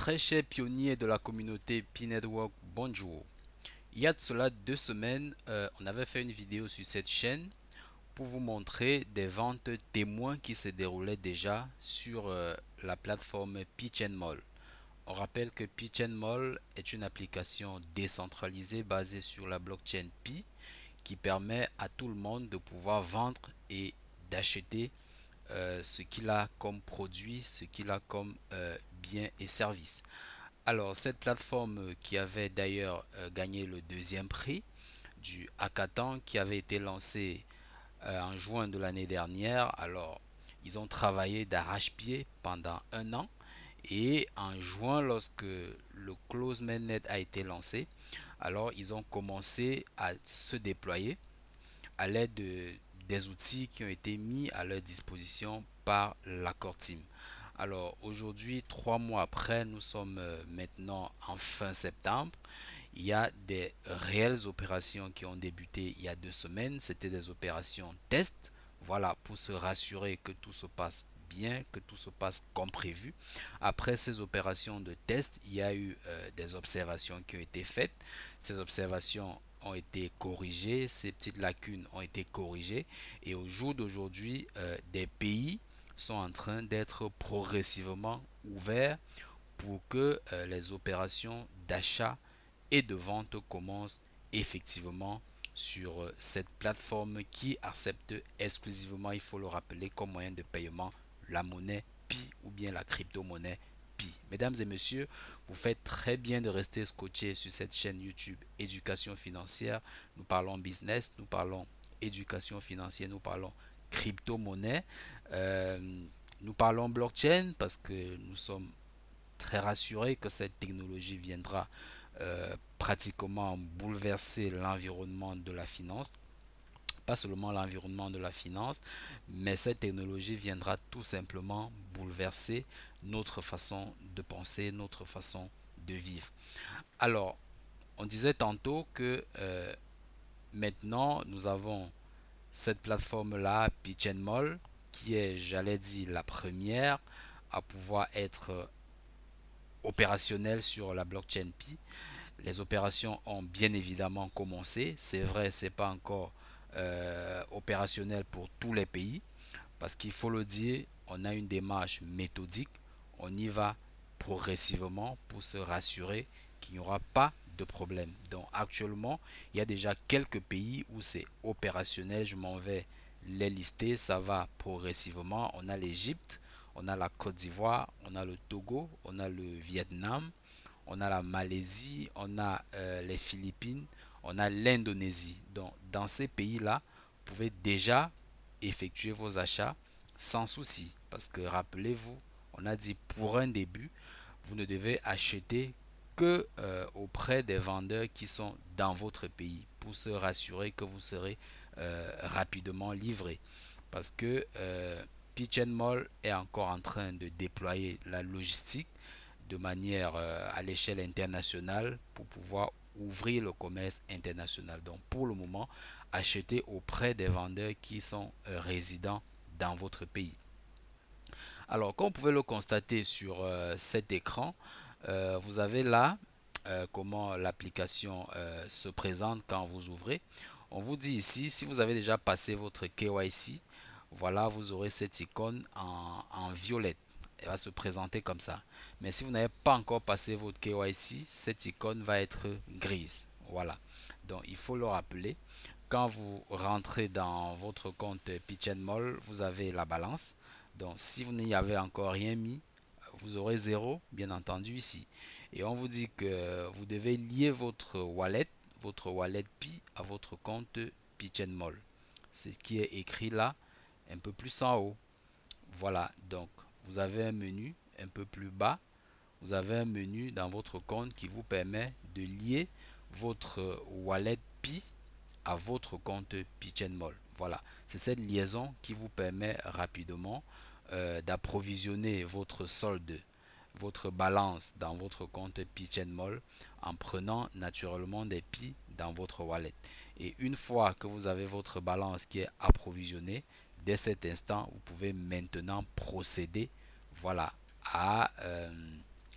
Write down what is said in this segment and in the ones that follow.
Très chers pionniers de la communauté P-Network, bonjour. Il y a de cela 2 semaines, on avait fait une vidéo sur cette chaîne pour vous montrer des ventes témoins qui se déroulaient déjà sur la plateforme Pitch&Mall. On rappelle que Pitch&Mall est une application décentralisée basée sur la blockchain Pi qui permet à tout le monde de pouvoir vendre et d'acheter ce qu'il a comme produit, ce qu'il a comme biens et services. Alors, cette plateforme qui avait d'ailleurs gagné le deuxième prix du hackathon qui avait été lancé en juin de l'année dernière, alors ils ont travaillé d'arrache-pied pendant un an et en juin, lorsque le Close Mainnet a été lancé, alors ils ont commencé à se déployer à l'aide des outils qui ont été mis à leur disposition par l'accord Team. Alors aujourd'hui, 3 mois après, nous sommes maintenant en fin septembre. Il y a des réelles opérations qui ont débuté il y a 2 semaines. C'était des opérations test. Voilà, pour se rassurer que tout se passe bien, que tout se passe comme prévu. Après ces opérations de test, il y a eu des observations qui ont été faites. Ces observations ont été corrigées, ces petites lacunes ont été corrigées et au jour d'aujourd'hui, des pays sont en train d'être progressivement ouverts pour que les opérations d'achat et de vente commencent effectivement sur cette plateforme qui accepte exclusivement, il faut le rappeler, comme moyen de paiement la monnaie Pi ou bien la crypto-monnaie Pi. Mesdames et messieurs, vous faites très bien de rester scotché sur cette chaîne YouTube Éducation financière. Nous parlons business, nous parlons éducation financière, nous parlons crypto-monnaie, euh, nous parlons blockchain parce que nous sommes très rassurés que cette technologie viendra pratiquement bouleverser l'environnement de la finance. Pas seulement l'environnement de la finance, mais cette technologie viendra tout simplement bouleverser notre façon de penser, notre façon de vivre. Alors, on disait tantôt que maintenant, nous avons cette plateforme-là, Pitch Mall, qui est, j'allais dire, la première à pouvoir être opérationnelle sur la blockchain Pi. Les opérations ont bien évidemment commencé. C'est vrai, c'est pas encore opérationnel pour tous les pays parce qu'il faut le dire, on a une démarche méthodique. On y va progressivement pour se rassurer qu'il n'y aura pas de problème. Donc actuellement, il y a déjà quelques pays où c'est opérationnel. Je m'en vais les lister. Ça va progressivement. On a l'Égypte, on a la Côte d'Ivoire, on a le Togo, on a le Vietnam, on a la Malaisie, on a les Philippines, on a l'Indonésie. Donc, dans ces pays-là, vous pouvez déjà effectuer vos achats sans souci. Parce que rappelez-vous, on a dit pour un début, vous ne devez acheter que auprès des vendeurs qui sont dans votre pays pour se rassurer que vous serez rapidement livré. Parce que Pitch Mall est encore en train de déployer la logistique de manière à l'échelle internationale pour pouvoir ouvrir le commerce international. Donc pour le moment, achetez auprès des vendeurs qui sont résidents dans votre pays. Alors, comme vous pouvez le constater sur cet écran, vous avez là comment l'application se présente quand vous ouvrez. On vous dit ici, si vous avez déjà passé votre KYC, voilà, vous aurez cette icône en violette. Elle va se présenter comme ça. Mais si vous n'avez pas encore passé votre KYC, cette icône va être grise. Voilà. Donc, il faut le rappeler. Quand vous rentrez dans votre compte Pitch Mall, vous avez la balance. Donc, si vous n'y avez encore rien mis, vous aurez zéro, bien entendu, ici. Et on vous dit que vous devez lier votre wallet Pi à votre compte Pitch Mall. C'est ce qui est écrit là, un peu plus en haut. Voilà, donc vous avez un menu un peu plus bas. Vous avez un menu dans votre compte qui vous permet de lier votre wallet Pi à votre compte Pitch Mall. Voilà, c'est cette liaison qui vous permet rapidement d'approvisionner votre solde, votre balance dans votre compte Pitch Mall en prenant naturellement des Pi dans votre wallet. Et une fois que vous avez votre balance qui est approvisionnée, dès cet instant, vous pouvez maintenant procéder voilà, à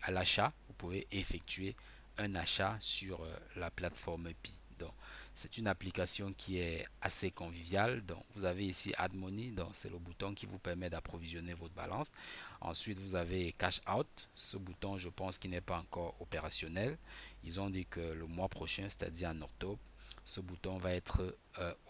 l'achat pouvez effectuer un achat sur la plateforme Pi. Donc, c'est une application qui est assez conviviale. Donc, vous avez ici Add Money, donc c'est le bouton qui vous permet d'approvisionner votre balance. Ensuite, vous avez Cash Out. Ce bouton, je pense qu'il n'est pas encore opérationnel. Ils ont dit que le mois prochain, c'est-à-dire en octobre, ce bouton va être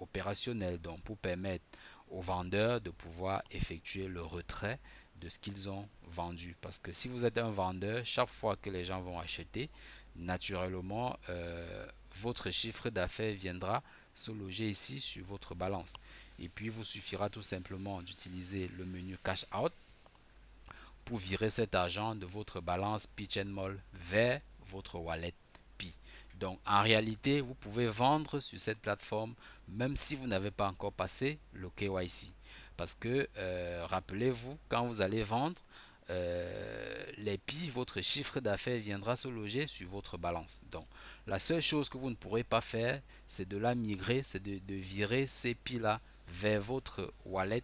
opérationnel. Donc, pour permettre aux vendeurs de pouvoir effectuer le retrait de ce qu'ils ont vendu. Parce que si vous êtes un vendeur, chaque fois que les gens vont acheter, naturellement, votre chiffre d'affaires viendra se loger ici sur votre balance. Et puis, il vous suffira tout simplement d'utiliser le menu Cash Out pour virer cet argent de votre balance Pitch and Mall vers votre wallet Pi. Donc, en réalité, vous pouvez vendre sur cette plateforme même si vous n'avez pas encore passé le KYC. Parce que, rappelez-vous, quand vous allez vendre, les Pi, votre chiffre d'affaires viendra se loger sur votre balance. Donc, la seule chose que vous ne pourrez pas faire, c'est de la migrer, c'est de virer ces Pi-là vers votre wallet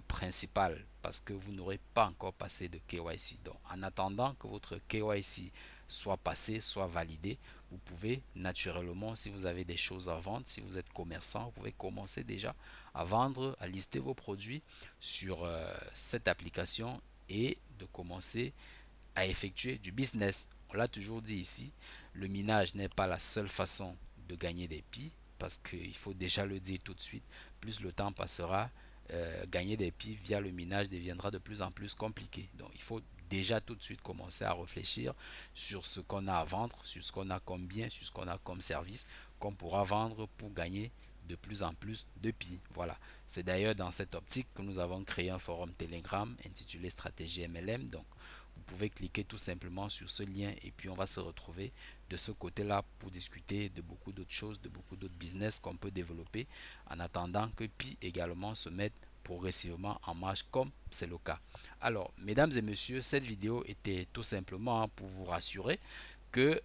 principal parce que vous n'aurez pas encore passé de KYC. Donc, en attendant que votre KYC soit passé, soit validé, vous pouvez naturellement, si vous avez des choses à vendre, si vous êtes commerçant, vous pouvez commencer déjà à vendre, à lister vos produits sur cette application et de commencer à effectuer du business. On l'a toujours dit ici, le minage n'est pas la seule façon de gagner des pis parce qu'il faut déjà le dire tout de suite, plus le temps passera, gagner des pis via le minage deviendra de plus en plus compliqué. Donc il faut déjà tout de suite commencer à réfléchir sur ce qu'on a à vendre, sur ce qu'on a comme bien, sur ce qu'on a comme service qu'on pourra vendre pour gagner de plus en plus de pis. Voilà. C'est d'ailleurs dans cette optique que nous avons créé un forum Telegram intitulé Stratégie MLM. Donc vous pouvez cliquer tout simplement sur ce lien et puis on va se retrouver de ce côté-là pour discuter de beaucoup d'autres choses, de beaucoup d'autres business qu'on peut développer en attendant que Pi également se mette progressivement en marche comme c'est le cas. Alors, mesdames et messieurs, cette vidéo était tout simplement pour vous rassurer que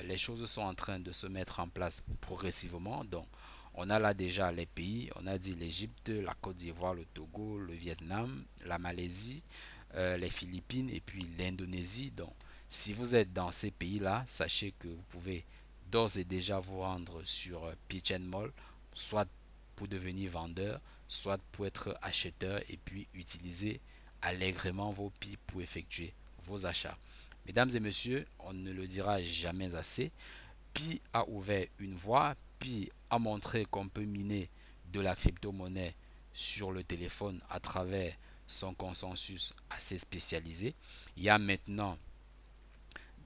les choses sont en train de se mettre en place progressivement. Donc, on a là déjà les pays, on a dit l'Égypte, la Côte d'Ivoire, le Togo, le Vietnam, la Malaisie, les Philippines et puis l'Indonésie. Donc, si vous êtes dans ces pays-là, sachez que vous pouvez d'ores et déjà vous rendre sur Pitch and Mall, soit pour devenir vendeur, soit pour être acheteur et puis utiliser allègrement vos PI pour effectuer vos achats. Mesdames et messieurs, on ne le dira jamais assez, Pi a ouvert une voie, Pi a montré qu'on peut miner de la crypto-monnaie sur le téléphone à travers son consensus assez spécialisé. Il y a maintenant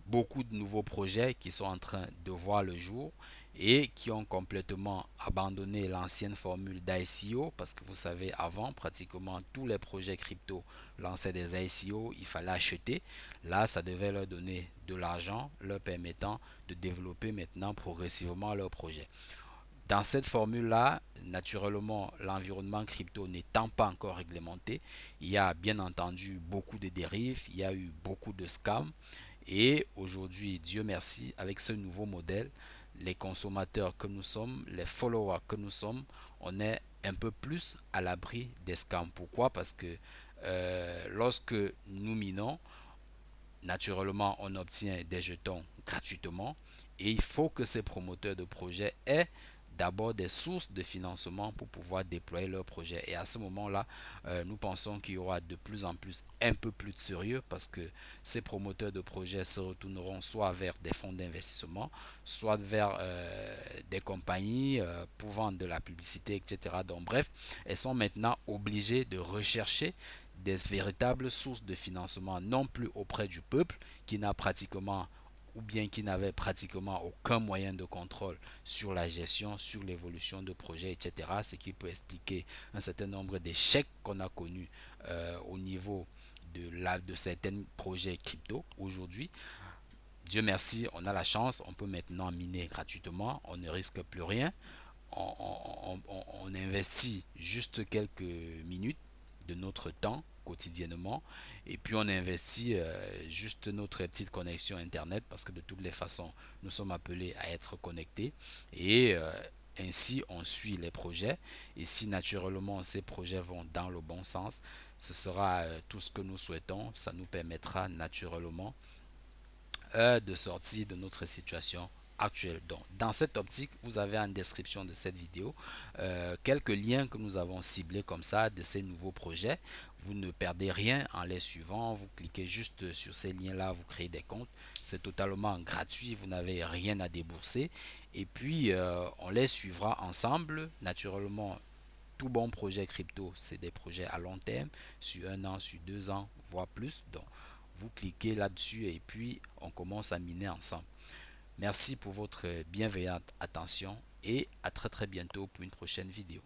beaucoup de nouveaux projets qui sont en train de voir le jour et qui ont complètement abandonné l'ancienne formule d'ICO parce que vous savez avant pratiquement tous les projets crypto lançaient des ICO, il fallait acheter. Là, ça devait leur donner de l'argent, leur permettant de développer maintenant progressivement leur projet. Dans cette formule-là, naturellement, l'environnement crypto n'étant pas encore réglementé, il y a bien entendu beaucoup de dérives, il y a eu beaucoup de scams. Et aujourd'hui, Dieu merci, avec ce nouveau modèle, les consommateurs que nous sommes, les followers que nous sommes, on est un peu plus à l'abri des scams. Pourquoi? Parce que lorsque nous minons, naturellement, on obtient des jetons gratuitement et il faut que ces promoteurs de projets aient d'abord des sources de financement pour pouvoir déployer leur projet. Et à ce moment-là, nous pensons qu'il y aura de plus en plus un peu plus de sérieux parce que ces promoteurs de projets se retourneront soit vers des fonds d'investissement, soit vers des compagnies pour vendre de la publicité, etc. Donc bref, elles sont maintenant obligées de rechercher des véritables sources de financement, non plus auprès du peuple qui n'a pratiquement ou bien qui n'avait pratiquement aucun moyen de contrôle sur la gestion, sur l'évolution de projets, etc. Ce qui peut expliquer un certain nombre d'échecs qu'on a connus au niveau de certains projets crypto aujourd'hui. Dieu merci, on a la chance, on peut maintenant miner gratuitement, on ne risque plus rien. On investit juste quelques minutes de notre temps quotidiennement et puis on investit juste notre petite connexion internet parce que de toutes les façons nous sommes appelés à être connectés et ainsi on suit les projets et si naturellement ces projets vont dans le bon sens ce sera tout ce que nous souhaitons, ça nous permettra naturellement de sortir de notre situation actuelle. Donc, dans cette optique, vous avez en description de cette vidéo quelques liens que nous avons ciblés comme ça de ces nouveaux projets. Vous ne perdez rien en les suivant. Vous cliquez juste sur ces liens-là, vous créez des comptes. C'est totalement gratuit, vous n'avez rien à débourser. Et puis, on les suivra ensemble. Naturellement, tout bon projet crypto, c'est des projets à long terme, sur un an, sur 2 ans, voire plus. Donc, vous cliquez là-dessus et puis on commence à miner ensemble. Merci pour votre bienveillante attention et à très très bientôt pour une prochaine vidéo.